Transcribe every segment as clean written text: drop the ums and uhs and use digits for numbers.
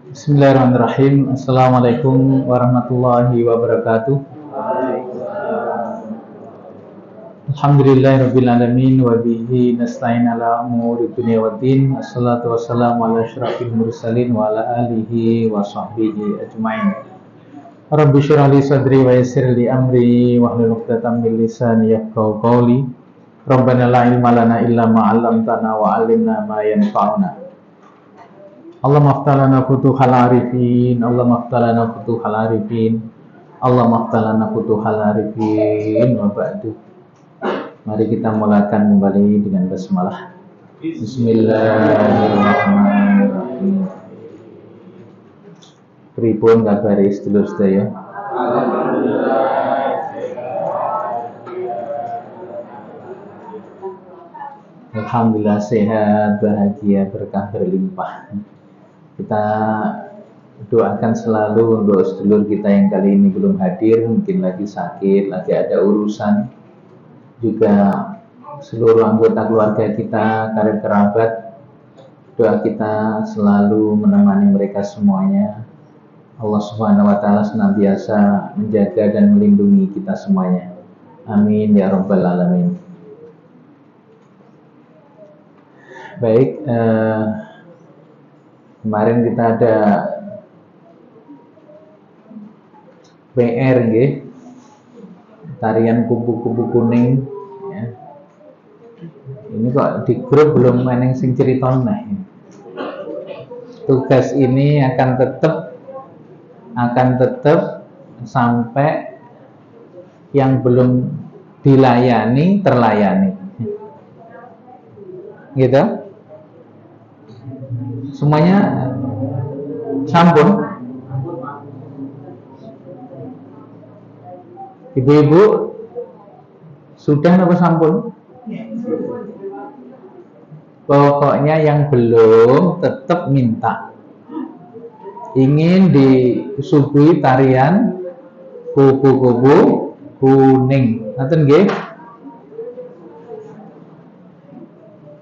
Bismillahirrahmanirrahim. Assalamualaikum warahmatullahi wabarakatuh. Alhamdulillahirabbil alamin wa bihi nasta'in ala umuri dunya waddin. Assalatu wassalamu ala asyrafil mursalin wa ala alihi wa sahbihi ajmain. Rabbi shrah li sadri wa yassir li amri wahlul 'uqdatam min lisani yafqahu qawli. Rabbana la ilma lana illa ma 'allamtana wa 'allimna ma yanfa'una. Allahumma aftah lana futuhal arifin, Allahumma aftah lana futuhal arifin, Allahumma aftah lana futuhal arifin. Wa ba'du. Mari kita mulakan kembali dengan basmalah. Bismillahirrahmanirrahim. Pripun kabare sedulur sedaya? Alhamdulillah sehat, bahagia, berkah berlimpah. Kita doakan selalu untuk sedulur kita yang kali ini belum hadir, mungkin lagi sakit, lagi ada urusan. Juga seluruh anggota keluarga kita, karib kerabat, doa kita selalu menemani mereka semuanya. Allah Subhanahu wa taala senantiasa menjaga dan melindungi kita semuanya. Amin ya rabbal alamin. Baik, kemarin kita ada PR nggih, tarian kupu-kupu kuning ya. Ini kok di grup belum meneng sing ceritone. Tugas ini akan tetap sampai yang belum dilayani terlayani. Gitu? Semuanya sampun. Ibu-ibu sudah apa sampun? Pokoknya yang belum tetap minta. Ingin disuguhi tarian kupu-kupu kuning. Ngoten nggih?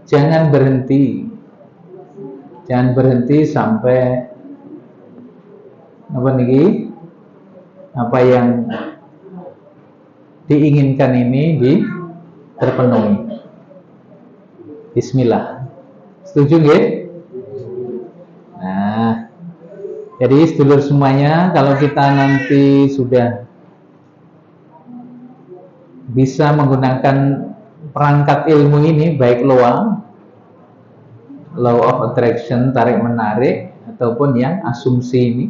Jangan berhenti sampai apa yang diinginkan ini terpenuhi. Bismillah. Setuju nggih? Nah, jadi sedulur semuanya, kalau kita nanti sudah bisa menggunakan perangkat ilmu ini, baik law of attraction, tarik menarik, ataupun yang asumsi ini.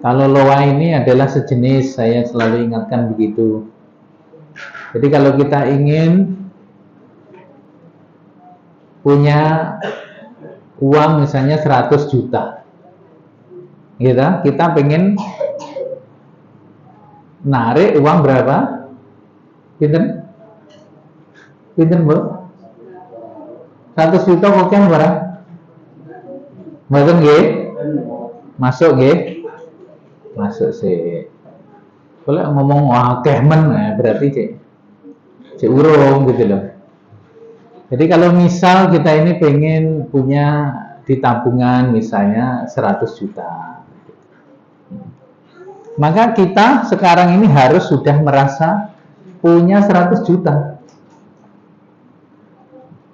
Kalau loa ini adalah sejenis, saya selalu ingatkan begitu. Jadi kalau kita ingin punya uang misalnya 100 juta, gitu, kita pengen narik uang berapa? Pinten Bu? 100 juta pokoknya berapa? Mboten nggih? Masuk nggih? Masuk sih. Kalau ngomong akeh men, berarti cek urung gitu loh. Jadi kalau misal kita ini pengen punya di tabungan misalnya 100 juta, maka kita sekarang ini harus sudah merasa punya 100 juta.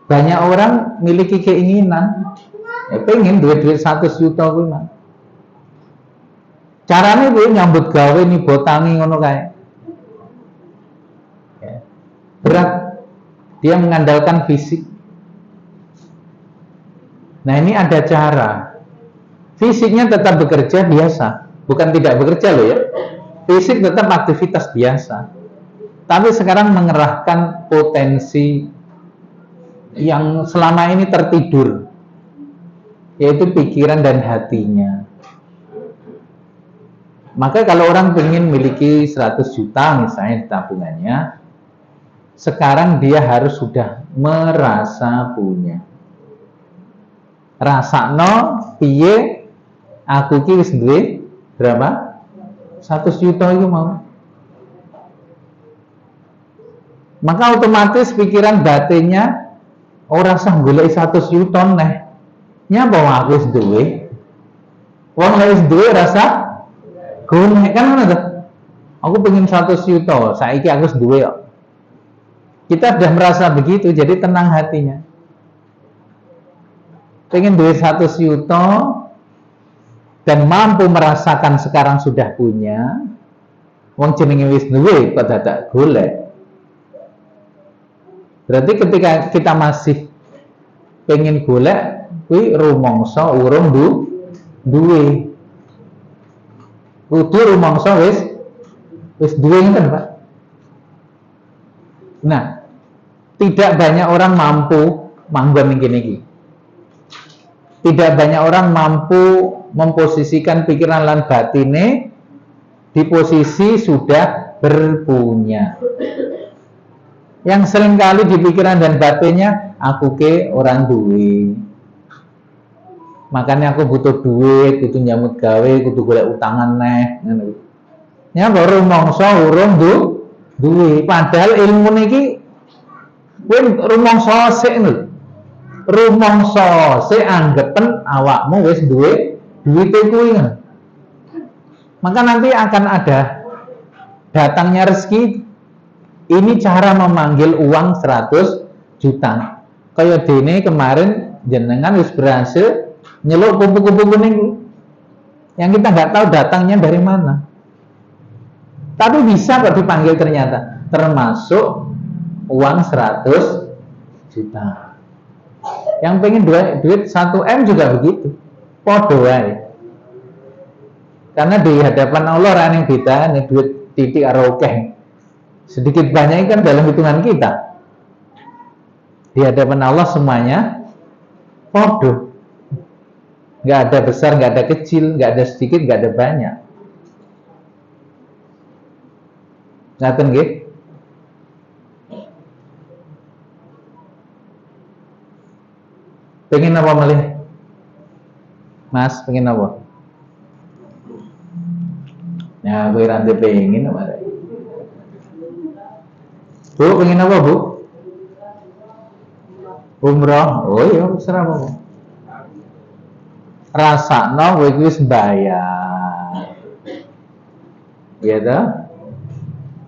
Banyak orang memiliki keinginan, pengen duit 100 juta kuwi, Mas. Carane kuwi nyambut gawe nih botangi ngono kae. Berat. Dia mengandalkan fisik. Nah, ini ada cara. Fisiknya tetap bekerja biasa, bukan tidak bekerja loh ya. Fisik tetap aktivitas biasa. Tapi sekarang mengerahkan potensi yang selama ini tertidur, yaitu pikiran dan hatinya. Maka kalau orang ingin memiliki 100 juta misalnya di tabungannya, sekarang dia harus sudah merasa punya. Rasakno piye aku ki wis duwe berapa? 100 juta itu mau. Maka otomatis pikiran batinnya ora usah golek 100 juta neh. Nyapa aku wis duwe. Wong wis duwe rasa golek kan ngono to. Aku pengen 100 juta, saiki aku wis duwe kok. Kita sudah merasa begitu, jadi tenang hatinya. Pengen duit 100 juta dan mampu merasakan sekarang sudah punya. Wong jenenge wis duwe kok dadak golek. Berarti ketika kita masih pengen golek, kuwi rumangsa urung duwe. Kudu rumangsa wis duwe ngeten, Pak. Nah, tidak banyak orang mampu manggon iki. Tidak banyak orang mampu memposisikan pikiran lan batine di posisi sudah berpunya. Yang seringkali di pikiran dan batinnya, aku ke orang duwe. Makanya aku butuh duit, kudu nyambut gawe, kudu golek utangan neh. Ya baru mongso urung duwe. Padahal ilmu niki kowe rumangsa sik lho. Rumangsa sik anggepen awakmu wis duwe duwite kuwi. Maka nanti akan ada datangnya rezeki. Ini cara memanggil uang 100 juta. Kayak dene kemarin jenengan wis berhasil nyeluk kupu-kupu kuning. Yang kita nggak tahu datangnya dari mana. Tapi bisa kok dipanggil ternyata. Termasuk uang 100 juta. Yang pengen duit 1 M juga begitu. Podo wae. Karena di hadapan Allah orang yang beda nih duit titik karo akeh. Sedikit banyak kan dalam hitungan kita. Di hadapan Allah semuanya podo. Nggak ada besar, nggak ada kecil, nggak ada sedikit, nggak ada banyak. Ngaten nggih? Pengen apa malih? Mas, pengen apa? Ya, gue rantai pengen apa? Bu, pengen apa, Bu? Umroh? Oh iya, serah apa, Bu? Rasakno kowe wis bayar. Iya toh?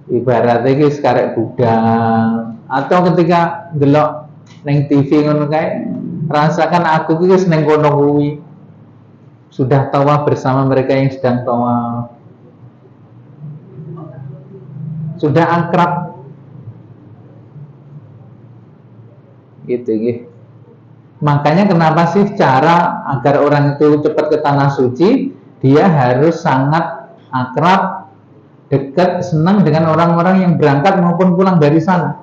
Ibaratnya iki wis karek gudang atau ketika delok neng TV ngono kae, rasakan aku iki wis neng kono kuwi. Sudah tawaf bersama mereka yang sedang tawaf. Sudah akrab. Gitu. Makanya kenapa sih cara agar orang itu cepat ke tanah suci, dia harus sangat akrab, dekat, senang dengan orang-orang yang berangkat maupun pulang dari sana.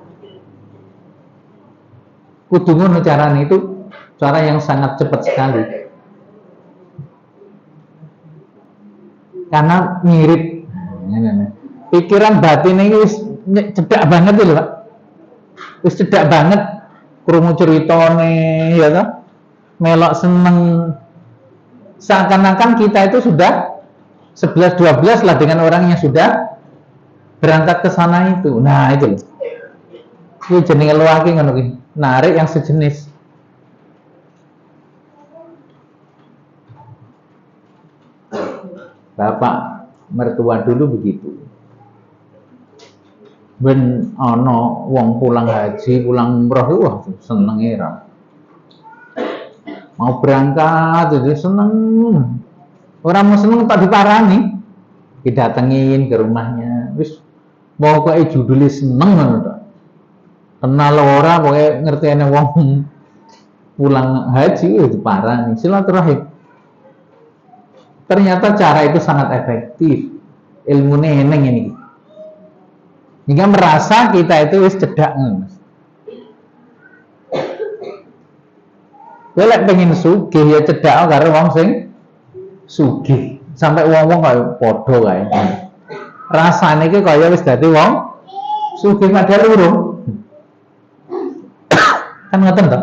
Kudu ngono carane, itu cara yang sangat cepat sekali. Karena mirip pikiran batin ini wis cedak banget lho, Pak. Wis cedak banget. Krungu ceritane ya toh, melok seneng, seakan-akan kita itu sudah 11-12 lah dengan orang yang sudah berangkat ke sana itu. Nah itu loh, itu jenenge luwaki ngono ki, narik yang sejenis. Bapak mertua dulu begitu. Ben ana wong pulang haji, pulang umroh, wah seneng era. Mau berangkat jadi seneng. Orang mau seneng tak diparani, didatengin ke rumahnya. Wis pokoke judule seneng ngono to. Kenal ora pokoke ngertene wong pulang haji wis diparani, silaturahim. Ternyata cara itu sangat efektif. Ilmune eneng ini. Hingga merasa kita itu wis cedak ngono. Lek pengen sugih ya cedak karo wong sing sugih. Sampai wong-wong kaya padha kae. Rasane iki kaya wis dadi wong sugih padahal urung. Kan ngoten to.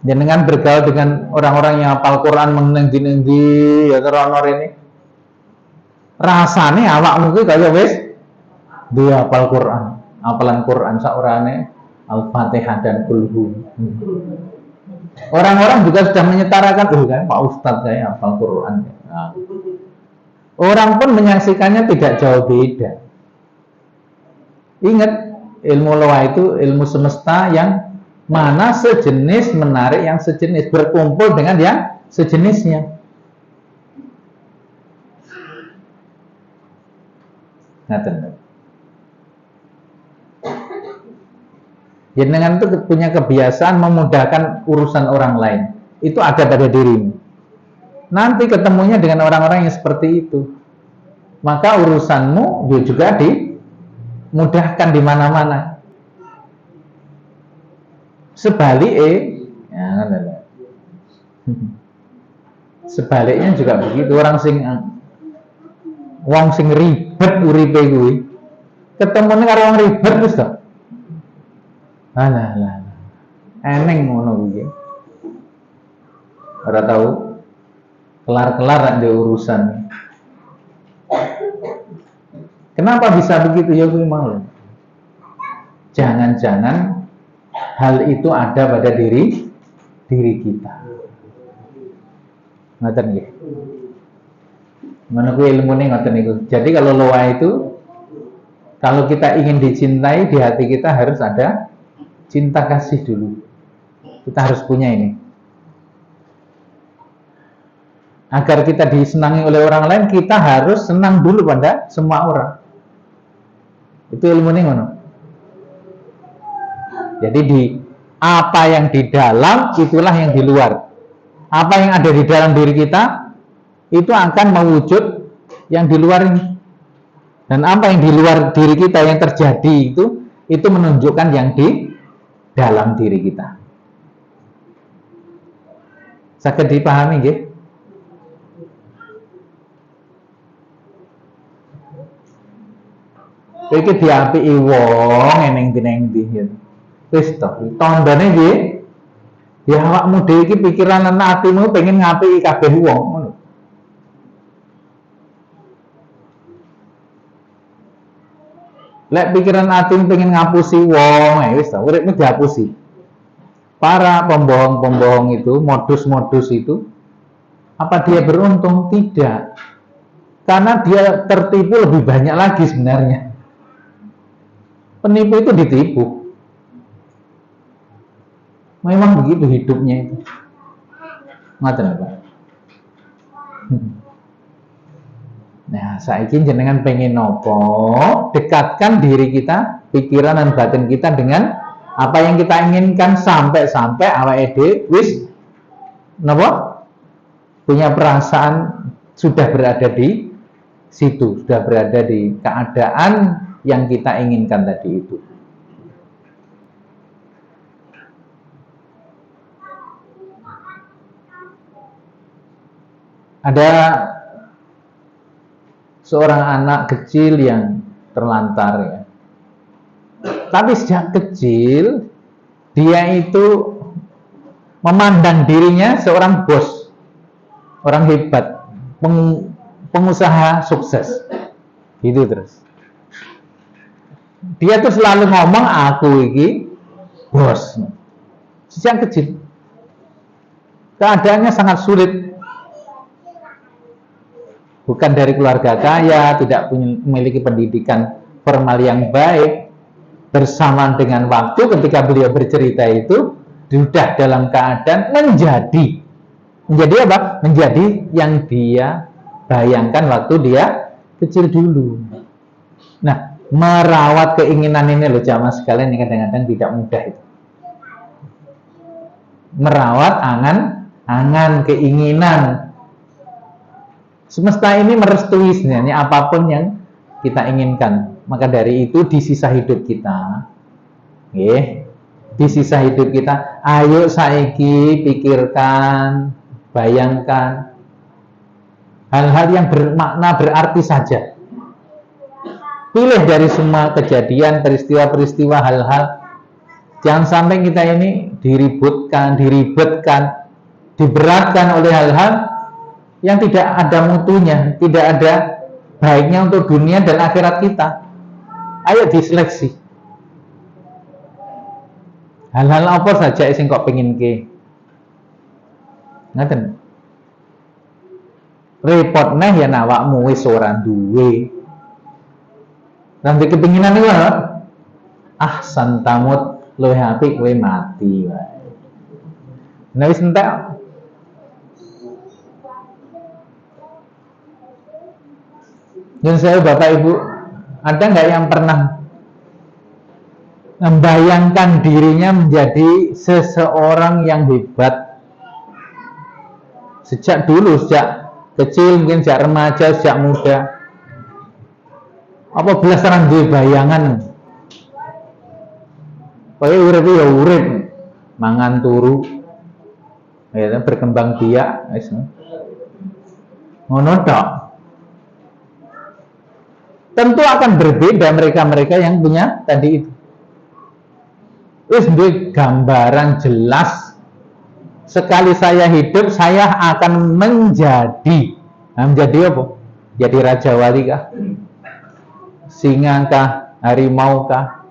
Jenengan bergaul dengan orang-orang yang hafal Quran mengendi-endi ya terus ini. Rasane awakmu kuwi kaya wis dia hafal Quran, hafalan Quran saurane Al-Fatihah dan Kulhu. Orang-orang juga sudah menyetarakan, kan Pak Ustadz saya hafal Quran. Nah, orang pun menyaksikannya tidak jauh beda. Ingat, ilmu loa itu ilmu semesta yang mana sejenis menarik yang sejenis, berkumpul dengan yang sejenisnya. Ngaten. Jenengan itu punya kebiasaan memudahkan urusan orang lain. Itu ada pada dirimu. Nanti ketemunya dengan orang-orang yang seperti itu, maka urusanmu juga dimudahkan di mana-mana. Sebaliknya juga begitu. Orang wong sing ribet uripe kuwi, ketemune karo wong ribet wis to. Alah. Eneng ngono kuwi. Ora tahu kelar-kelar ada urusan. Kenapa bisa begitu ya kuwi mau? Jangan-jangan hal itu ada pada diri kita. Ngoten nggih. Mana kuwi ilmune ngoten niku. Jadi kalau loa itu, kalau kita ingin dicintai, di hati kita harus ada cinta kasih dulu. Kita harus punya ini. Agar kita disenangi oleh orang lain, kita harus senang dulu pada semua orang. Itu ilmunya ngono. Jadi apa yang di dalam, itulah yang di luar. Apa yang ada di dalam diri kita, itu akan mewujud yang di luar ini. Dan apa yang di luar diri kita yang terjadi itu menunjukkan yang di dalam diri kita. Saged dipahami nggih? Iki diapiki wong eneng-eneng ndi. Wis to, tandane nggih. Ya awakmu dhewe iki pikiran lan atimu pengen ngapiki kabeh wong ngono. Lek pikiran atimu pengen ngapusi wong, wis to, uripmu dihapusi. Para pembohong-pembohong itu, modus-modus itu, apa dia beruntung? Tidak. Karena dia tertipu lebih banyak lagi sebenarnya. Penipu itu ditipu. Memang begitu hidupnya itu. Ngoten apa? Nah, saiki jenengan pengen nopo? Dekatkan diri kita, pikiran dan batin kita dengan apa yang kita inginkan sampai awake dhewe wis napa? Punya perasaan sudah berada di situ, sudah berada di keadaan yang kita inginkan tadi itu. Ada seorang anak kecil yang terlantar ya. Tapi sejak kecil dia itu memandang dirinya seorang bos, orang hebat, pengusaha sukses. Gitu terus. Dia tuh selalu ngomong aku ini bos. Sejak kecil. Keadaannya sangat sulit. Bukan dari keluarga kaya, tidak memiliki pendidikan formal yang baik. Bersamaan dengan waktu ketika beliau bercerita itu sudah dalam keadaan menjadi apa? Menjadi yang dia bayangkan waktu dia kecil dulu. Nah, merawat keinginan ini loh jamaah sekalian, ini kadang-kadang tidak mudah itu. Merawat angan keinginan. Semesta ini merestui sebenarnya apapun yang kita inginkan. Maka dari itu di sisa hidup kita, di sisa hidup kita, ayo saiki pikirkan, bayangkan hal-hal yang bermakna, berarti saja. Pilih dari semua kejadian, peristiwa-peristiwa, hal-hal. Jangan sampai kita ini diribetkan, diberatkan oleh hal-hal yang tidak ada mutunya, tidak ada baiknya untuk dunia dan akhirat kita. Ayo diseleksi. Hal-hal apa saja sing kok pengen ke? Ngaten. Repot neh ya awakmu wis ora duwe. Nanti kepinginan iku santamut luwih apik kowe mati wae. Nah wis entek. Dan saya Bapak Ibu, ada nggak yang pernah membayangkan dirinya menjadi seseorang yang hebat sejak dulu, sejak kecil, mungkin sejak remaja, sejak muda? Apa belasan duwe bayangan? Kaya urip ya urip, mangan turu, ya berkembang biak, wis ngono tok. Tentu akan berbeda mereka-mereka yang punya tadi itu. Wis duwe gambaran jelas, sekali saya hidup saya akan menjadi. Nah, menjadi apa? Jadi raja wali kah? Singa kah? Harimau kah?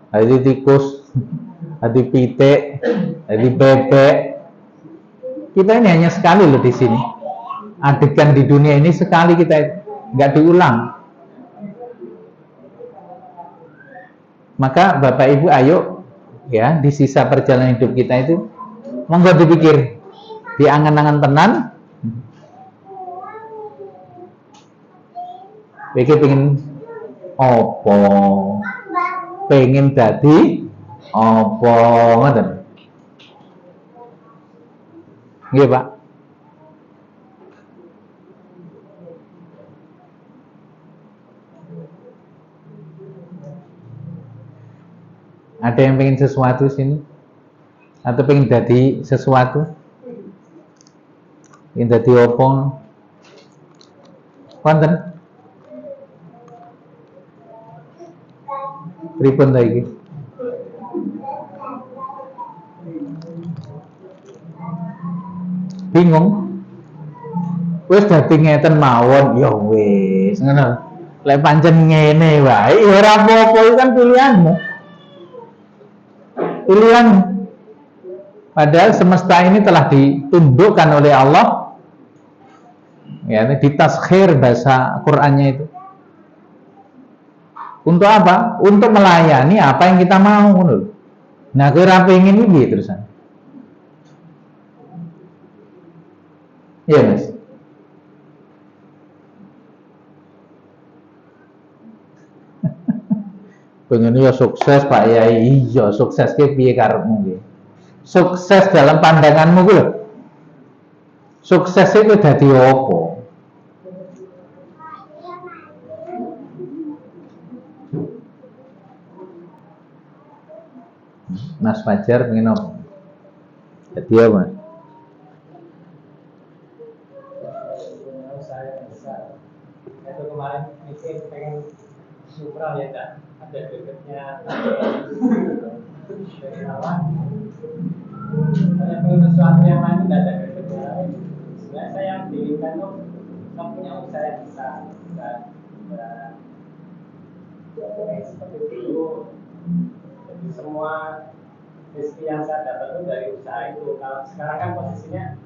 Jadi tikus, jadi pitik, jadi bebek. Kita ini hanya sekali loh di sini. Adegan di dunia ini sekali, kita nggak diulang. Maka Bapak Ibu ayo ya, di sisa perjalanan hidup kita itu monggo dipikir, diangan-angan tenan. Iki pengen opo? Pengen dadi opo ngoten? Nggih, Pak. Ada yang pengen sesuatu sini? Atau pengen dadi sesuatu? Pengen dadi opo? Wonten? Pripun ta iki? Bingung? Wis dadi ngeten mawon, ya wis ngono. Lek pancen ngene wae, ya ora apa-apa, itu kan pilihanmu. Pilihan. Padahal semesta ini telah ditundukkan oleh Allah. Ya, ini ditaskhir bahasa Qur'annya itu. Untuk apa? Untuk melayani apa yang kita mau. Nah, kira pengen ini terusan. Iya, Mas. Pengen ya sukses Pak Yai. Iya, sukses ke piye karepmu nggih. Sukses dalam pandanganmu ku lho. Sukses itu dadi apa? Mas Fajar pengen apa? Jadi apa? Itu kemarin mikir pengen Supra ya Kak, ada gregetnya dari awal. Saya pengen sesuatu yang lain tidak ada gregetnya. Sebenarnya saya yang diinginkan tuh saya punya usaha yang besar dan seperti itu. Jadi semua rezeki yang saya dapat itu dari usaha itu. Kalau sekarang kan posisinya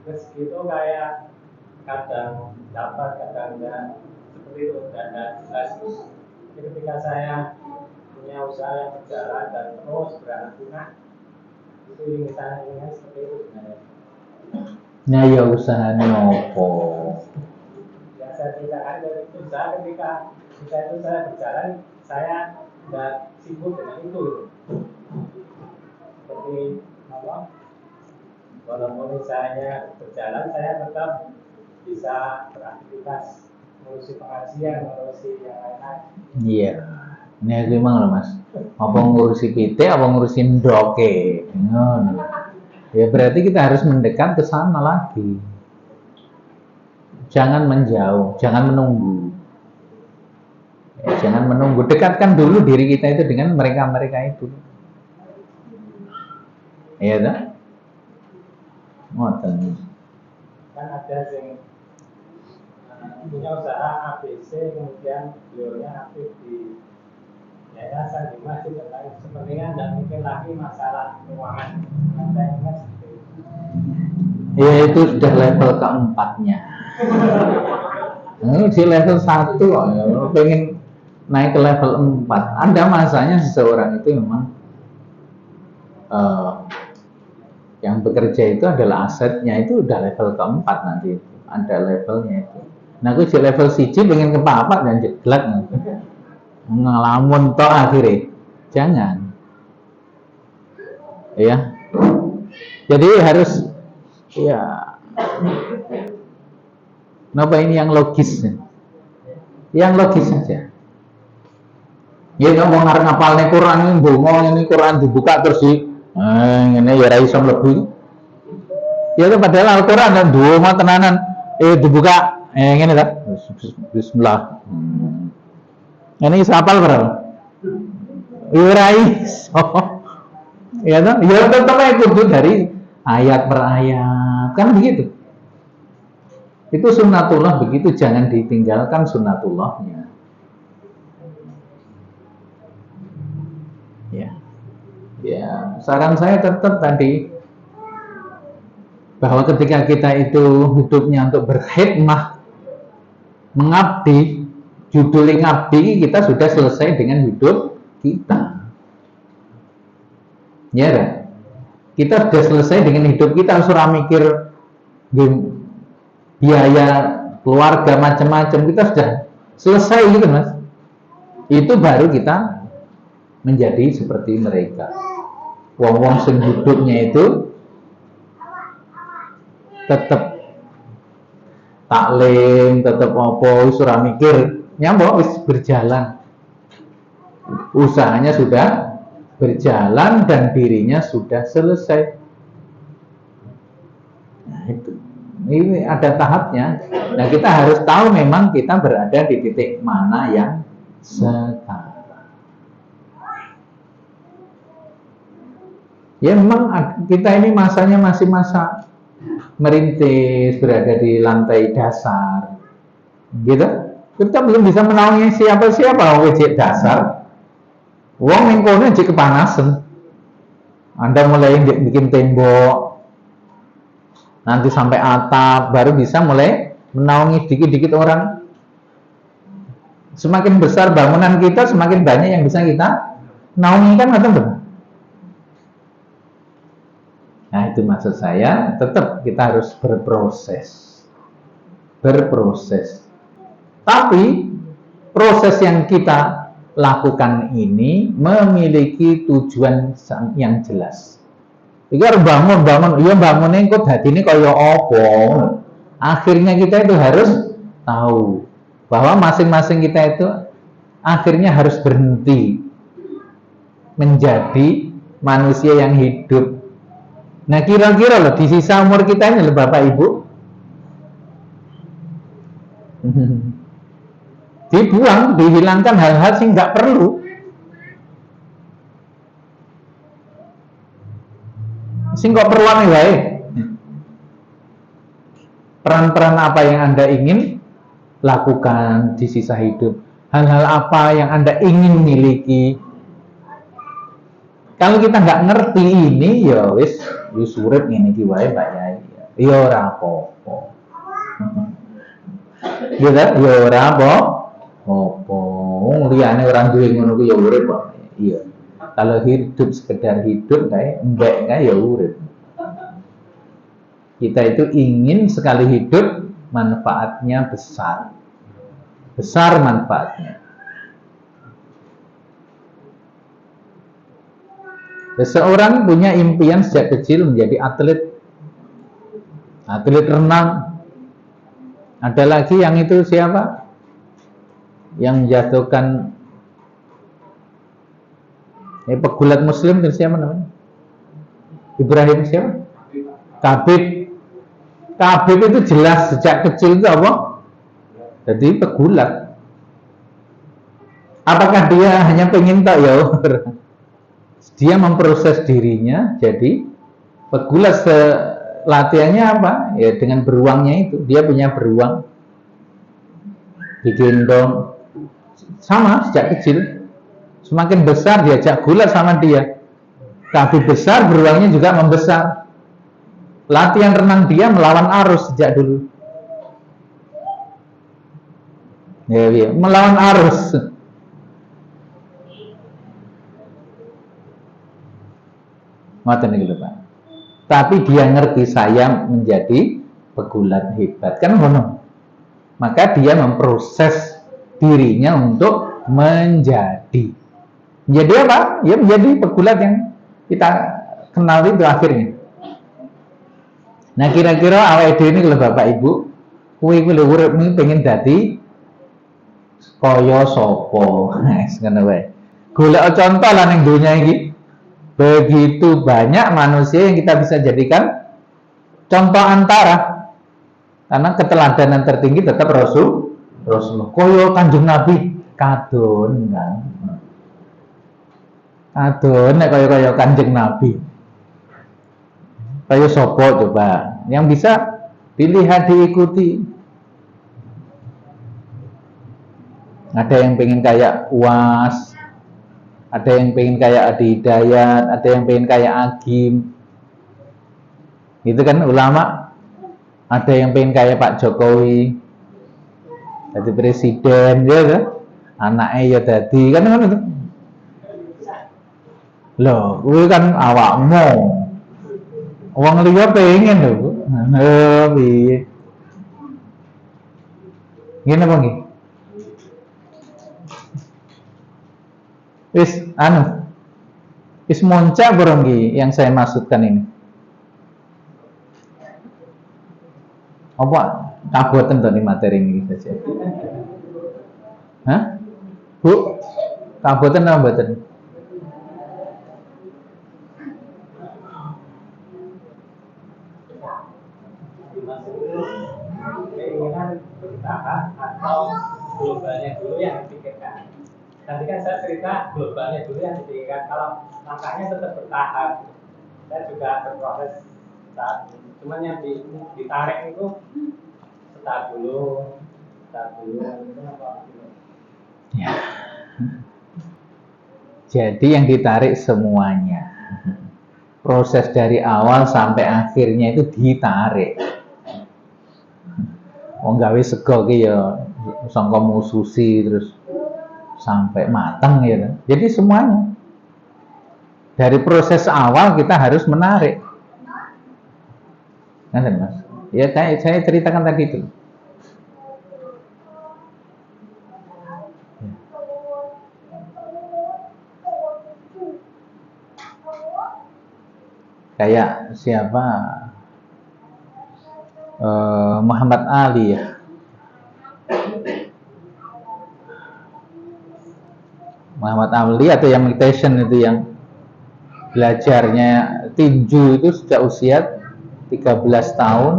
rezeki itu kayak kadang dapat, kadang enggak, seperti itu, dan jelas. Jadi ketika saya punya usaha yang berjalan dan terus beranak pinak, itu ingin saya ingat seperti itu sebenarnya. Nah, ya usahanya apa? Ya saya ceritakan dari usaha ketika usaha itu saya berjalan, saya tidak sibuk dengan itu. Seperti apa? Walaupun usahanya berjalan, saya tetap bisa beraktivitas, ngurusi pengajian, ngurusi yang lain-lain. Iya. Ini aku emang loh Mas. Apa ngurusi pitik, apa ngurusi ndoke? Ngono. Ya berarti kita harus mendekat ke sana lagi. Jangan menjauh, jangan menunggu. Ya, jangan menunggu. Dekatkan dulu diri kita itu dengan mereka-mereka itu. Iya kan? Ngoten. Kan ada yang punya usaha ABC, kemudian beliaunya aktif di yayasan, di masjid, dan lain sepertinya tidak mungkin lagi masalah keuangan. Saya ingat seperti itu. Ya itu sudah level keempatnya. Di level 1 kok, ya. Pengen naik ke level 4. Ada masanya seseorang itu memang yang bekerja itu adalah asetnya, itu udah level keempat nanti. Ada levelnya itu. Nah aku di level 1 pengen ke papat dan jeglak nanti. Ngelamun toh akhirnya. Jangan. Ya. Jadi harus ya. Kenapa ini yang logis? Yang logis saja. Ya ngomong ngarep ngapalne Quran ini ngomong ini Quran dibuka terus ngene ya ra iso mlebu. Ya itu padahal Al-Qur'an dan donga tenanan dibuka ngene ta. Bismillah. Ini iso apal berapa? Ya ra iso. Ya toh, ya tetep kudu dari ayat per ayat. Kan begitu. Itu sunnatullah begitu, jangan ditinggalkan sunnatullahnya. Ya, saran saya tetap tadi bahwa ketika kita itu hidupnya untuk berkhidmah, mengabdi, judul ngabdi, kita sudah selesai dengan hidup kita. Ya kan? Kita sudah selesai dengan hidup kita, surah mikir biaya keluarga macam-macam, kita sudah selesai gitu mas. Itu baru kita menjadi seperti mereka. Wong-wong sing hidupnya itu tetap taklim, tetap apa, surah mikir, nyambung wis berjalan. Usahanya sudah berjalan dan dirinya sudah selesai. Nah, itu. Ini ada tahapnya. Nah, kita harus tahu memang kita berada di titik mana yang sekarang. Ya memang kita ini masanya masih masa merintis, berada di lantai dasar, gitu. Kita belum bisa menaungi siapa-siapa wong dasar. Wong ning kono jek kepanasan. Anda mulai bikin tembok, nanti sampai atap, baru bisa mulai menaungi dikit-dikit orang. Semakin besar bangunan kita, semakin banyak yang bisa kita naungi, kan betul. Nah itu maksud saya, tetap kita harus berproses. Tapi proses yang kita lakukan ini memiliki tujuan yang jelas. Jika bangun, iya bangunnya kok hadine kaya apa. Akhirnya kita itu harus tahu bahwa masing-masing kita itu akhirnya harus berhenti menjadi manusia yang hidup. Nah kira-kira loh di sisa umur kita ini loh Bapak Ibu dibuang, dihilangkan hal-hal sih nggak perlu. Sing kok perluan wae. Peran-peran apa yang Anda ingin lakukan di sisa hidup, hal-hal apa yang Anda ingin miliki. Kalau kita nggak ngerti ini, ya wis urip ngene iki wae Mbak Yai. Ya ora apa-apa. Ya ora apa-apa. Wong liyane ora duwe ngono ku ya urip kok. Iya. Kalau hidup sekedar hidup kayak mbek ya urip. Kita itu ingin sekali hidup manfaatnya besar. Besar manfaatnya. Seseorang punya impian sejak kecil menjadi atlet renang. Ada lagi yang itu siapa? Yang menjatuhkan pegulat Muslim itu siapa namanya? Ibrahim siapa? Khabib itu jelas sejak kecil itu apa? Jadi pegulat. Apakah dia hanya pengen tak ya? Dia memproses dirinya jadi pegulat. Latihannya apa? Ya dengan beruangnya itu. Dia punya beruang, digendong, sama sejak kecil. Semakin besar diajak gulat sama dia. Khabib besar, beruangnya juga membesar. Latihan renang dia melawan arus sejak dulu. Ya, melawan arus. Ngoten iki lho, Pak. Tapi dia ngerti saya menjadi pegulat hebat kan ngono. Maka dia memproses dirinya untuk menjadi apa? Ya menjadi pegulat yang kita kenal itu akhirnya. Nah kira-kira awake dhewe ini kalau Bapak Ibu, kuwi lho uripmu pengen dadi kaya sapa? Wes ngono wae. Golek contoh lah ning dunia iki. Begitu banyak manusia yang kita bisa jadikan contoh antara, karena keteladanan tertinggi tetap Rasulullah. Koyo Kanjeng Nabi kadon kan. Kadon nek koyo Kanjeng Nabi. Kayak sopo coba yang bisa dilihat diikuti. Ada yang pengen kayak UAS, ada yang pengen kayak Adi Hidayat, ada yang pengen kayak Agim, gitu kan ulama. Ada yang pengen kayak Pak Jokowi, jadi presiden, ya kan? Anaknya ya jadi kan itu. Loh, itu kan awakmu. Wong liya pengen lho. Piye? Ngene apa nggih? Wis moncak barang nggih yang saya maksudkan ini. Apa kaboten to materi ini saja? Hah? Bu? Kaboten apa mboten? Keinginan bertahan atau globalnya dulu yang dipikirkan. Nanti kan saya cerita globalnya dulu yang dipikirkan. Kalau langkahnya tetap bertahap, saya juga berproses saat ini. Cuman yang ditarik itu start dulu itu apa? Ya. Jadi yang ditarik semuanya. Proses dari awal sampai akhirnya itu ditarik. Wong gawe sego ki ya sangka mususi terus sampai matang ya. Jadi semuanya. Dari proses awal kita harus menarik. Kan Mas? Ya saya ceritakan tadi itu. Kayak siapa? Muhammad Ali ya. Muhammad Ali atau yang meditation itu yang belajarnya tinju itu sejak usia 13 tahun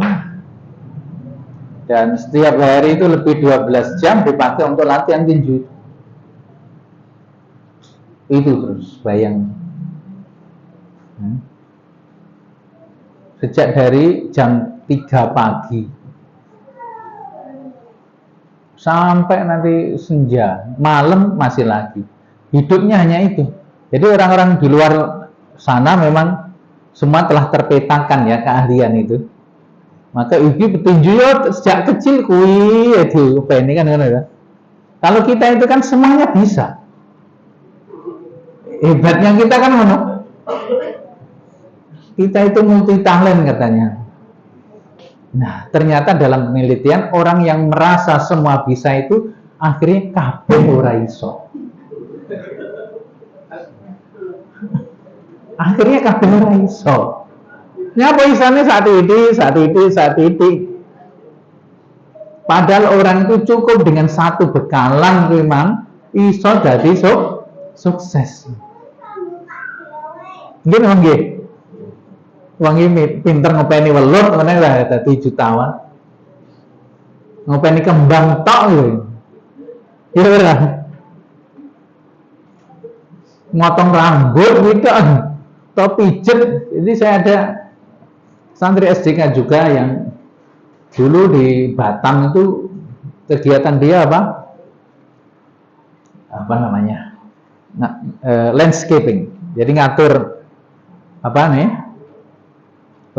dan setiap hari itu lebih 12 jam dipakai untuk latihan tinju. Itu terus bayang. Sejak dari jam 3 pagi sampai nanti senja, malam masih lagi. Hidupnya hanya itu. Jadi orang-orang di luar sana memang semua telah terpetakan ya keahlian itu. Maka iki petinju ya sejak kecil kuwi itu ini kan ya. Kalau kita itu kan semuanya bisa. Hebatnya kita kan ngono. Kita itu multi talent katanya. Nah, ternyata dalam penelitian orang yang merasa semua bisa itu akhirnya kabeh ora iso. Akhirnya kabeh ora iso. Nyapa isane saat ini. Padahal orang itu cukup dengan satu bekalan memang iso dadi sukses. Nggih nggih. Wong iki pinter ngopeni welut meneh lah dadi jutawan. Ngopeni kembang tok lho. Ya ora. Motong rambut gitu atau pijet. Jadi saya ada santri SDK juga yang dulu di Batam itu kegiatan dia apa namanya landscaping. Jadi ngatur apa nih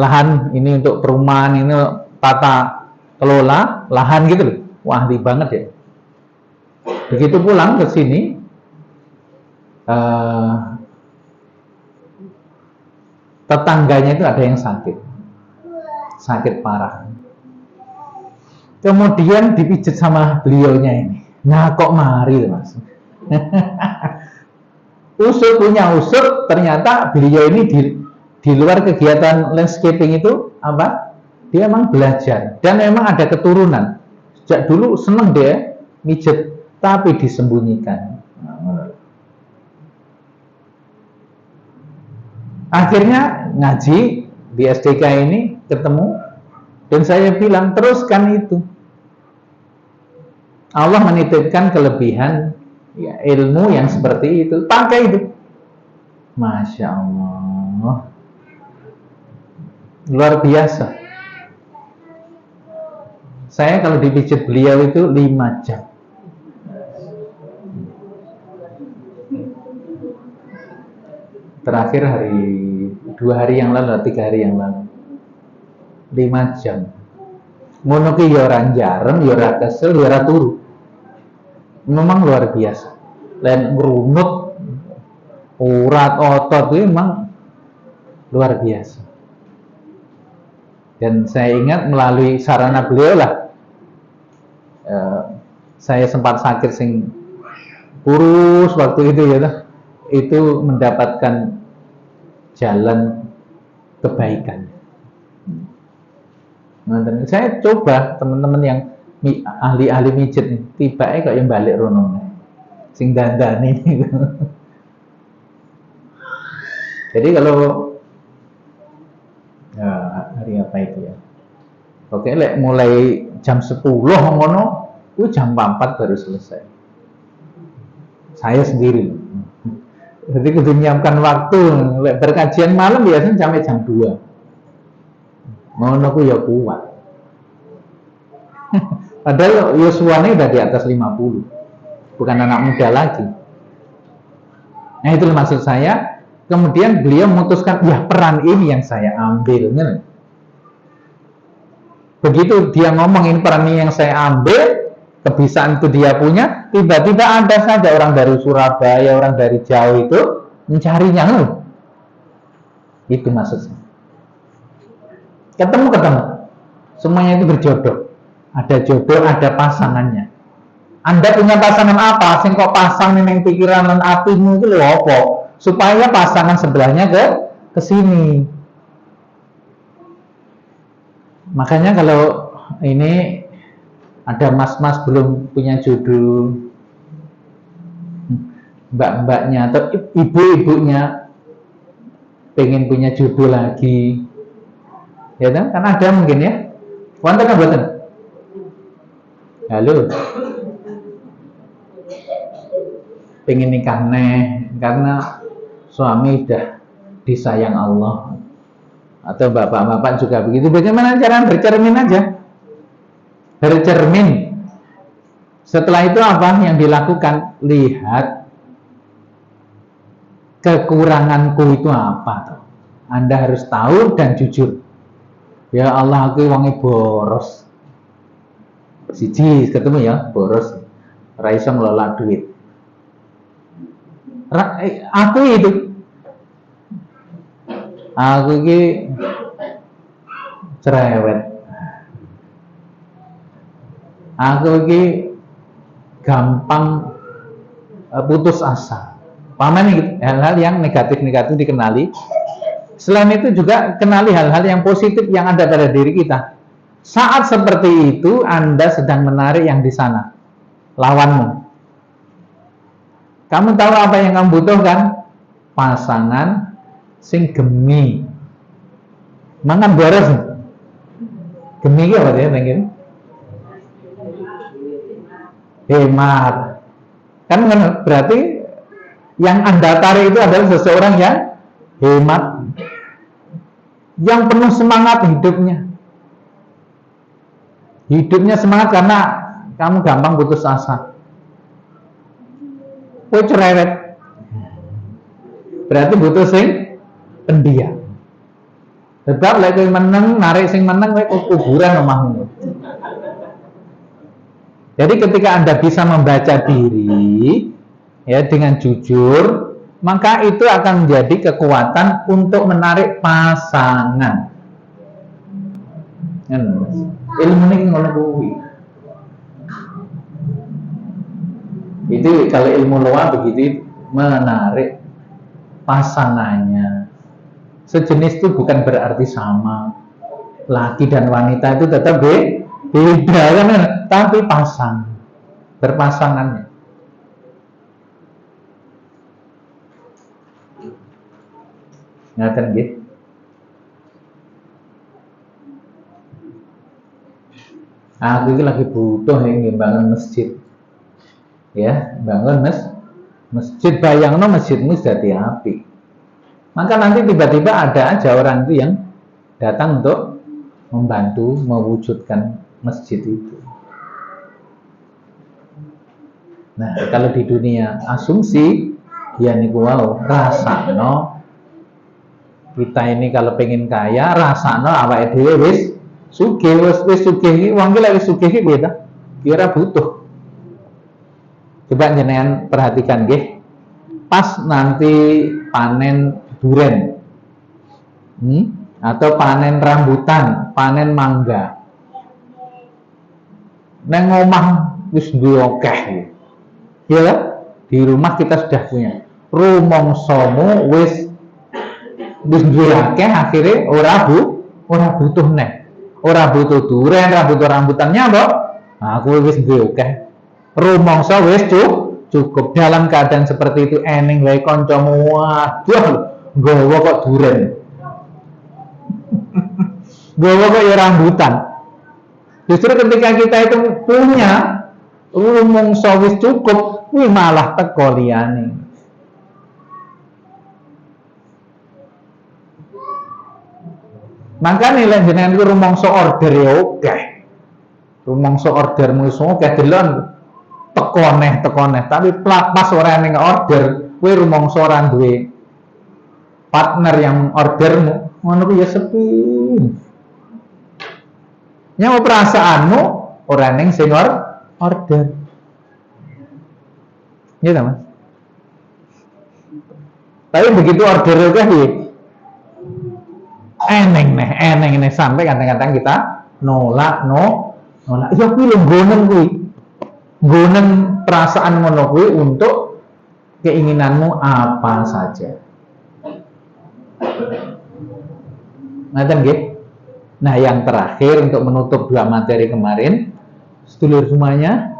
lahan ini untuk perumahan, ini tata kelola lahan gitu loh. Wah, ahli banget ya. Begitu pulang ke sini, tetangganya itu ada yang sakit parah. Kemudian dipijit sama beliaunya ini. Nah, kok mari Mas. Usut, ternyata beliau ini di luar kegiatan landscaping itu apa? Dia memang belajar dan memang ada keturunan. Sejak dulu seneng dia mijet, tapi disembunyikan. Akhirnya ngaji di SDK ini ketemu dan saya bilang teruskan itu. Allah menitipkan kelebihan ya, ilmu yang seperti itu, pakai itu. Masya Allah, luar biasa. Saya kalau dipijit beliau itu 5 jam. Terakhir 2 hari yang lalu, 3 hari yang lalu, 5 jam. Ngono ki ya ora jarem, ya ora kesel, ya ora turu. Memang luar biasa. Lain ngerunut, urat otot itu memang luar biasa. Dan saya ingat melalui sarana beliau lah, saya sempat sakit sing kurus waktu itu ya, itu mendapatkan jalan kebaikan. Saya coba teman-teman yang ahli-ahli mijet tiba kok yang balik rono sing dandani. Jadi kalau ya, hari apa itu ya? Oke, mulai jam 10 ngono, itu jam 4 baru selesai. Saya sendiri. Jadi kudu nyiapkan waktu, berkajian malam biasanya sampai jam 2. Ngono ku ya kuat. Padahal Yosua-nya udah di atas 50. Bukan anak muda lagi. Nah, itu maksud saya. Kemudian beliau memutuskan, ya peran ini yang saya ambil. Begitu dia ngomong ini peran ini yang saya ambil, kebisaan itu dia punya, tiba-tiba ada saja orang dari Surabaya, orang dari jauh itu mencarinya. Itu maksudnya. Ketemu. Semuanya itu berjodoh. Ada jodoh, ada pasangannya. Anda punya pasangan apa? Sing kok pasang ning pikiran lan atimu itu lho apa? Supaya pasangan sebelahnya ke sini. Makanya kalau ini ada mas-mas belum punya jodoh, mbak-mbaknya atau ibu-ibunya pengen punya jodoh lagi, ya kan? Kan ada mungkin ya. Wonten apa mboten? Halo. Pengen nikah karena suami udah disayang Allah. Atau bapak-bapak juga begitu. Bagaimana cara bercermin aja? Bercermin. Setelah itu apa yang dilakukan? Lihat kekuranganku itu apa. Anda harus tahu dan jujur. Ya Allah, aku wonge boros. Siji ketemu ya, boros. Ra iso ngelola duit. Aku ini cerewet. Aku ini gampang putus asa. Paman nih hal-hal yang negatif-negatif dikenali. Selain itu juga kenali hal-hal yang positif yang ada pada diri kita. Saat seperti itu Anda sedang menarik yang di sana, lawanmu. Kamu tahu apa yang kamu butuhkan? Pasangan sing gemi. Mangan boros. Gemi apa ya mungkin? Hemat. Kan berarti yang Anda tarik itu adalah seseorang yang hemat, yang penuh semangat hidupnya. Hidupnya semangat karena kamu gampang putus asa. Kowe cerewet. Berarti butuh sing pendiam. Sebab lek kowe meneng narik sing meneng kowe kuburan omahmu. Jadi ketika Anda bisa membaca diri ya dengan jujur, maka itu akan menjadi kekuatan untuk menarik pasangan. Ilmu ini ngono kuwi. Itu kalau ilmu loa begitu menarik pasangannya. Sejenis itu bukan berarti sama. Laki dan wanita itu tetap beda kan, tapi berpasangannya. Ngaten nggih. Aku ini lagi butuh yang bangun masjid. Ya, bangun masjid, bayangno masjidmu jadi api. Maka nanti tiba-tiba ada aja orang itu yang datang untuk membantu mewujudkan masjid itu. Nah, kalau di dunia asumsi, ya niku wau, rasano kita ini kalau pengen kaya, rasano awake dhewe wis sugih, wis sugih iki, wong ki lek wis sugih iki beda. Kira butuh. Coba jenengan perhatikan nggih. Pas nanti panen duren. Atau panen rambutan, panen mangga. Neng omah wis duwe akeh. Ya kan? Di rumah kita sudah punya. Rumangsamu wis duwe akeh, akhirnya ora butuh neh. Ora butuh duren, ora butuh rambutannya apa? Aku wis duwe akeh. Rumangsa wis cukup. Dalam keadaan seperti itu eneng wae kancamu, waduh, nggawa kok duren. Nggawa kok ya rambutan. Justru ketika kita itu punya rumangsa wis cukup, kuwi malah teko liyane. Maka nilai jenengan itu rumangsa order ya oke. Rumangsa ordermu iso oke delon teko neh, tapi pas ora ning order, kowe rumangsa ora duwe partner yang ordermu, ngono ku ya sepi. Nyawa perasaanmu ora ning sing order. Ya ta, Mas? Tapi begitu order oke piye? Eneng nih sampai kadang-kadang kita nolak. Ya kuwi lho nggonen perasaan ngono kuwi untuk keinginanmu apa saja. Ngaten nggih. Nah, yang terakhir untuk menutup dua materi kemarin, sedulur semuanya,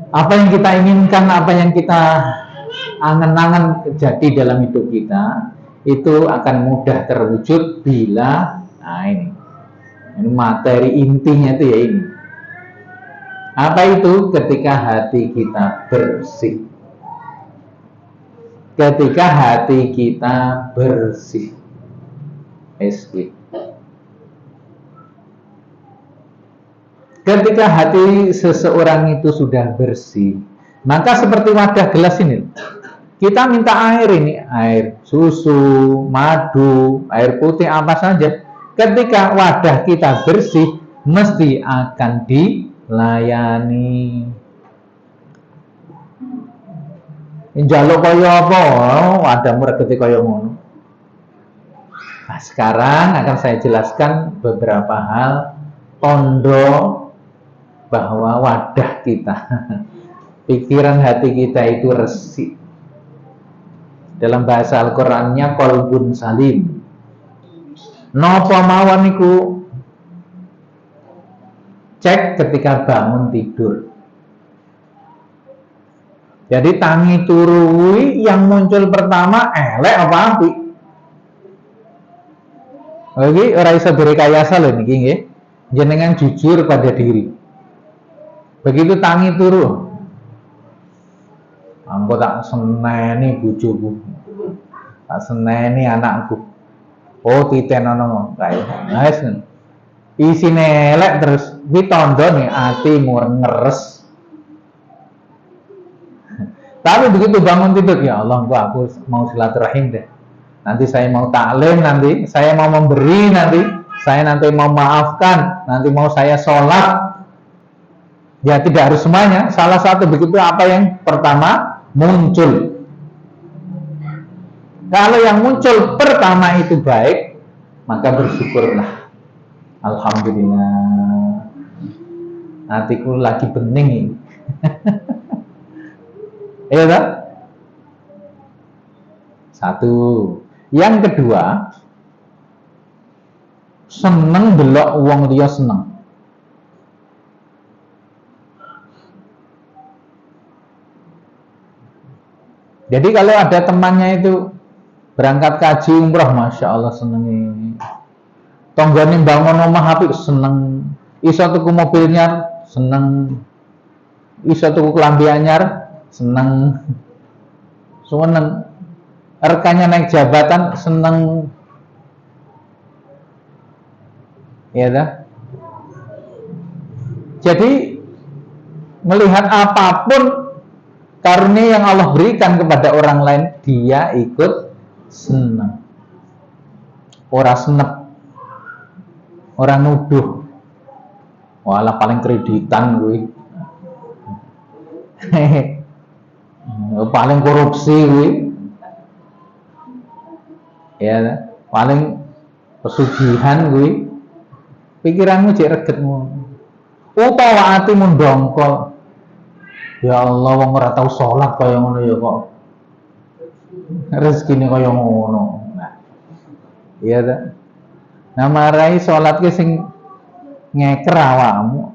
apa yang kita inginkan, apa yang kita angan-angan terjadi dalam hidup kita, itu akan mudah terwujud bila, nah ini materi intinya itu ya ini. Apa itu? Ketika hati kita bersih. Ketika hati kita bersih. Ketika hati seseorang itu sudah bersih, maka seperti wadah gelas ini, kita minta air ini, air susu, madu, air putih, apa saja. Ketika wadah kita bersih, mesti akan dilayani. Njaluk kaya apa? Wadahmu regete kaya ngono. Nah, sekarang akan saya jelaskan beberapa hal tondo bahwa wadah kita, pikiran hati kita itu resik. Dalam bahasa Al-Qur'annya qalbun salim. Napa mawon niku cek ketika bangun tidur. Jadi tangi turu yang muncul pertama elek apa apik? Oke, ora iso direkayasa lho niki nggih. Jenengan jujur pada diri. Begitu tangi turu, angko tak seneni bojoku. Tak seneni anakku. Oh, titenono kae. Wes. Isine elek terus kuwi tandha nih atimu ngeres. Tapi begitu bangun tidur, ya Allah, aku mau silaturahim deh. nanti saya mau taklim, nanti saya mau memberi, nanti saya nanti mau maafkan, nanti mau saya sholat. Ya tidak harus semuanya. Salah satu begitu apa yang pertama muncul. Kalau yang muncul pertama itu baik, maka bersyukurlah. Alhamdulillah. Hatiku lagi bening ini. Iya tak? Satu. Yang kedua, seneng delok wong dia seneng. Jadi kalau ada temannya itu berangkat kaji umrah, masya Allah senengi. Tonggone bangun omah apik seneng. Iso tuku mobilnya seneng. Iso tuku klambi anyar seneng. Seneng. Rekannya naik jabatan seneng. Ya dah. Jadi melihat apapun karunia yang Allah berikan kepada orang lain, dia ikut senang. Orang senep, orang nuduh. Walah paling kreditan gue. Paling korupsi gue. Ya, paling pesugihan gue. Pikiranmu cek regetmu. Utawa atimu ndongkol. Ya Allah, wong ora tau salat kaya ngono ya kok. Rezekine kaya ngono. Nah. Iya ta. Nah, marai salat ki sing ngeker awakmu.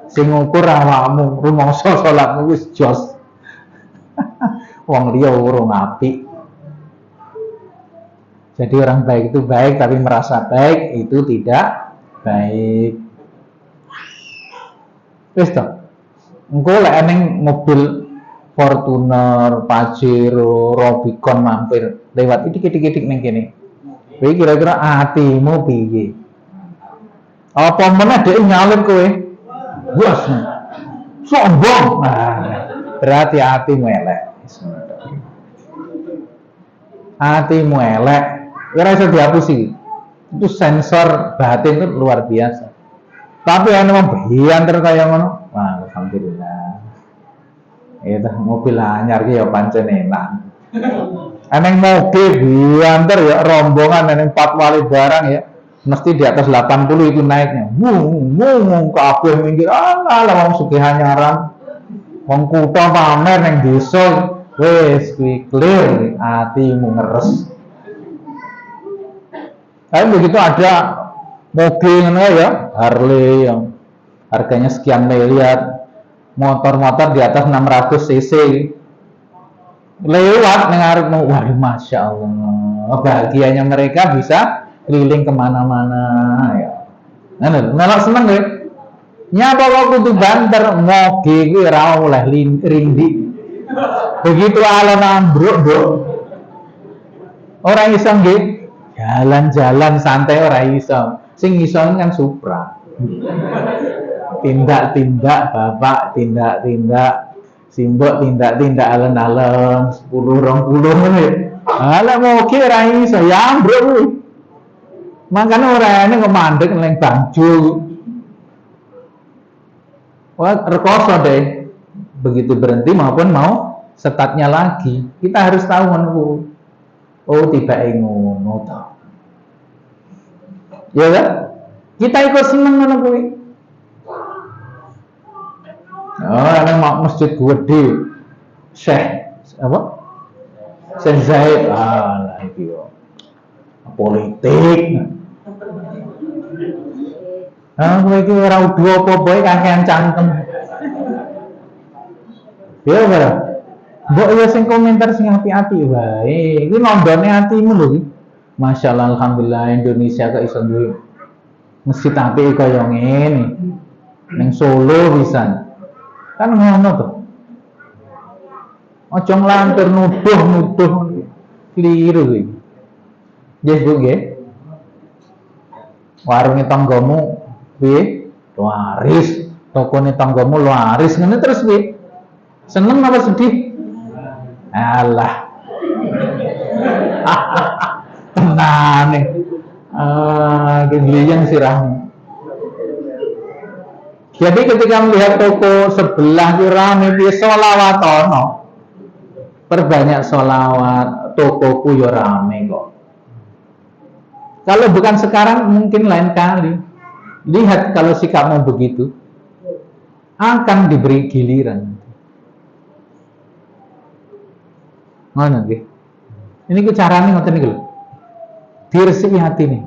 Sing ngukur awakmu, rumangsa salatmu wis jos. Wong liya urung apik. Jadi orang baik itu baik, tapi merasa baik itu tidak baik. Wis to. Engko lek eneng mobil Fortuner, Pajero, Rubicon mampir lewat idik-idik ning kene. Kowe kira-kira atimu piye? Apa meneh dhek nyalip kowe? Bos. Sombong. Nah, berarti atimu elek. Atimu elek. Ora iso dihapusi. Itu sensor batin itu luar biasa. Tapi ana membianter kaya ngono. Wah, alhamdulillah. Ya dah mobil anyar ki ya pancen enak. Eneng mobil bianter ya rombongan eneng 4 wali barang ya. Mesti di atas 80 itu naiknya. Wung kabeh minggir. Alah wong sugih anyaran. Wong kutha pamer ning desa wis kuwi clear atimu ngeres. Tapi begitu ada mobil ya, Harley yang harganya sekian miliar, motor-motor di atas 600 cc lewat ngarepmu, waduh masya Allah, bahagianya mereka bisa keliling kemana-mana ya. Ngelak seneng ya. Nyapa kok kudu banter moge kuwi ora oleh rindi. Begitu alon ambruk, Nduk. Ora iso nggih. Jalan-jalan santai ora iso. Sing iso kan Supra. Tindak-tindak bapak, tindak-tindak simbok, tindak-tindak alon-alon 10 20 menit. Ala moge ora iso ya ambruk kuwi. Makane ora ene kok mandek ning bangjo. Wah, rekoso deh. Begitu berhenti maupun mau startnya lagi. Kita harus tahu menunggu. Oh, tiba ngono to. Ya kan? Kita ikut seneng ngono kuwi. Oh, ana masjid gede. Syekh apa? Syekh Zaid. Lah iki yo. Politik. Kowe iki ora udu apa-apa kakean cangkem. Ya ora. Mbok ya sing komentar sing ati-ati wae. Iki nondone atimu lho iki. Masyaallah alhamdulillah Indonesia kok iso duwe masjid apik kaya ngene. Ning Solo pisan. Kan ngono to. Aja nglantur nuduh kliru iki. Nggih, Bu nggih. Warunge tanggamu piye? Laris. Tokone tanggamu laris ngene terus piye? Seneng apa sedih? Alah. Tenan nih. Giliran sirahmu. Jadi ketika melihat toko sebelah itu rame, dia sholawat ono. Perbanyak sholawat, tokoku yo rame kok. Kalau bukan sekarang mungkin lain kali. Lihat kalau sikapmu begitu, akan diberi giliran. Mana nggih? Ini ku carane ngoten niku lho. Diresiki hati nih.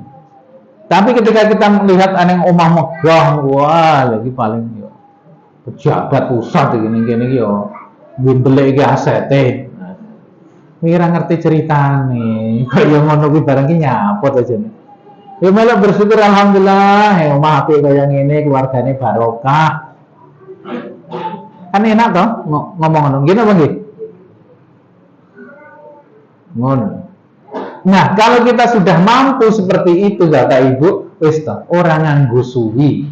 Tapi ketika kita melihat aneh omah megah, wah lagi paling yo pejabat pusat gini-gini yo ndelek iki asete. Mira ngerti ceritane, kaya ngono kuwi barang ki nyapot aja nih. Ya malah bersyukur alhamdulillah, ya omah apik kaya ngene, keluargane barokah. Kan enak toh ngomong ngono. Gini apa nggih? Ngono. Nah, kalau kita sudah mampu seperti itu Bapak Ibu, wis toh, ora nganggo suwi.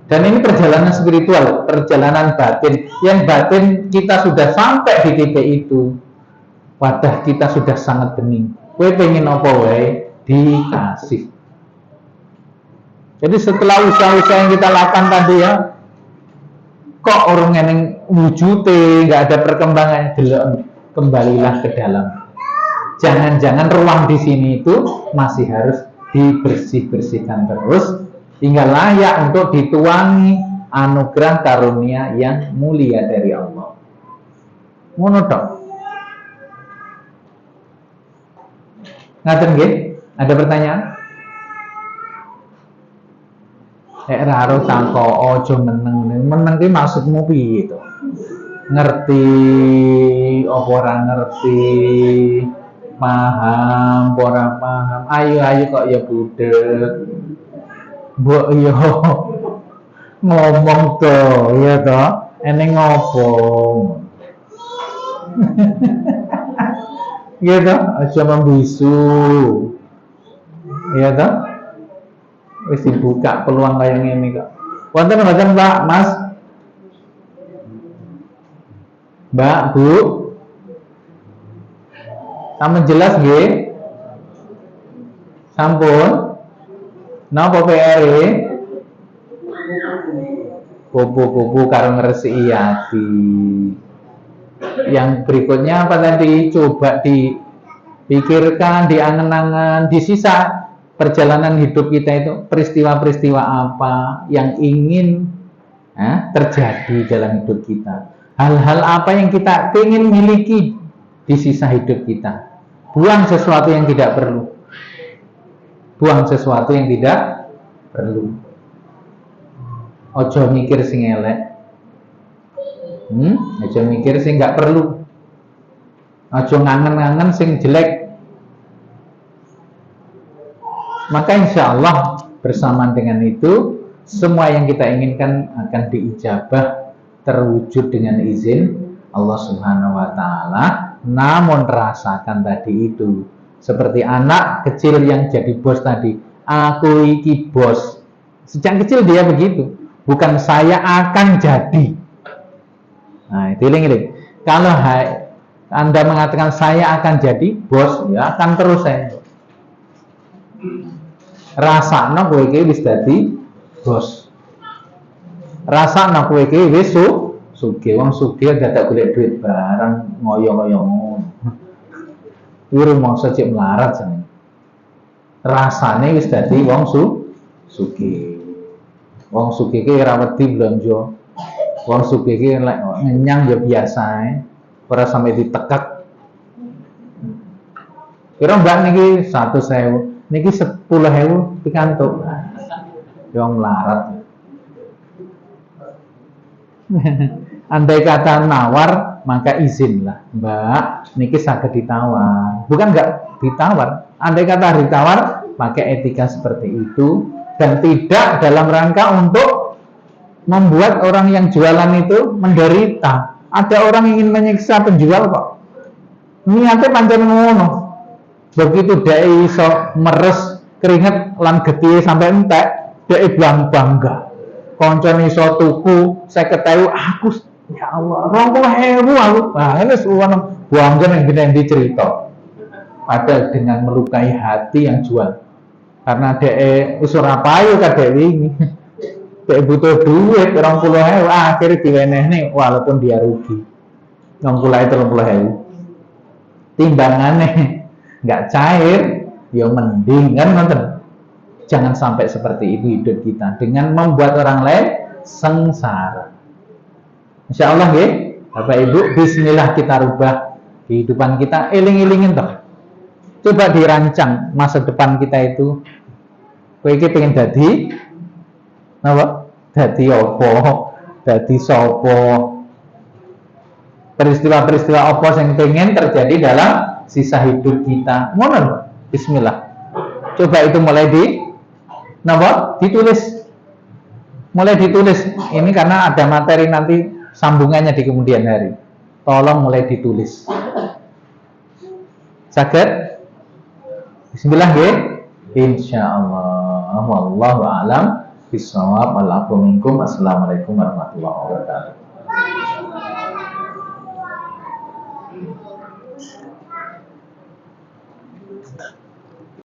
Dan ini perjalanan spiritual, perjalanan batin. Yang batin kita sudah sampai di titik itu. Wadah kita sudah sangat bening. Kowe pengen apa wae dikasih. Jadi setelah usaha-usaha yang kita lakukan tadi ya, kok orang yang wujudnya nggak ada perkembangan, kembalilah ke dalam. Jangan-jangan ruang di sini itu masih harus dibersih-bersihkan terus hingga layak untuk dituangi anugerah karunia yang mulia dari Allah. Ngono tok. Ngaten nggih? Ada pertanyaan? Raro tangko ojo meneng. Meneng ki maksudmu piye to? Ngerti apa ora ngerti? Paham, ora paham. Ayo kok ya budek. Mbok yo ngomong to, ya to. Eneng ngopo? Gitu, aja membisu. Iya toh? Wis dibuka peluang kayak ngene kok. Wonten mboten Pak, Mas? Mbak, Bu? Sampun jelas nggih? Sampun? Napa PR-e? Kupu-kupu karo ngresiki ati. Yang berikutnya apa tadi? Coba dipikirkan, diangen-angen, di sisa perjalanan hidup kita itu peristiwa-peristiwa apa yang ingin terjadi dalam hidup kita. Hal-hal apa yang kita ingin miliki di sisa hidup kita. Buang sesuatu yang tidak perlu. Buang sesuatu yang tidak perlu. Ojo mikir sing elek. Aja mikir sing nggak perlu. Aja ngangen-ngangen sing jelek. Maka insya Allah bersamaan dengan itu semua yang kita inginkan akan diijabah, terwujud dengan izin Allah Subhanahu wa taala. Namun rasakan tadi itu seperti anak kecil yang jadi bos tadi. Aku iki bos. Sejak kecil dia begitu. Bukan saya akan jadi. Nah, itu ini. Kalau Anda mengatakan saya akan jadi bos, ya akan terus saya. Rasakno kowe iki wis dadi bos. Rasakno kowe iki wis sugih. Wong sugih dadak golek duit barang ngoyo-ngoyo ngono. Kuwi rumangsa cek melarat jenenge. Rasane wis dadi wong sugih. Wong sugih iki ora wedi blonjo. Wong sugih iki lek ngenyang ya biasa ae. Ora sampai ditekak. Kira mbak niki 100.000, niki 10.000 pikantuk. Wong melarat. Andai kata nawar, maka izinlah, Mbak, niki saged ditawar. Bukan enggak ditawar. Andai kata ditawar, pakai etika seperti itu dan tidak dalam rangka untuk membuat orang yang jualan itu menderita. Ada orang ingin menyiksa penjual kok. Niatnya pancen ngono. Begitu dhek iso meres keringet lan getih sampai entek, dhek bangga. Koncone iso tuku 50.000, aku ya Allah, 20.000 aku. Nah, ini suwana bangga ning gene cerita. padahal dengan melukai hati yang jual. Karena dia usur apa yuk kadek ini, dia butuh duit 20.000, akhirnya diwenehne walaupun dia rugi 30.000. Timbangannya nggak cair, ya mending kan nonton. Jangan sampai seperti itu hidup kita dengan membuat orang lain sengsara. Insya Allah ya, Bapak Ibu, bismillah kita rubah kehidupan kita, eling-elingin toh. Coba dirancang masa depan kita itu. Kowe iki pengen dadi apa? Dadi apa? Dadi sapa? Peristiwa-peristiwa apa yang pengen terjadi dalam sisa hidup kita. Ngono. Bismillah. Coba itu mulai ditulis. Mulai ditulis. Ini karena ada materi nanti sambungannya di kemudian hari. Tolong mulai ditulis. Saged? Bismillah nggih. Insyaallah. Wallahu a'lam bishawab. Assalamualaikum warahmatullahi wabarakatuh.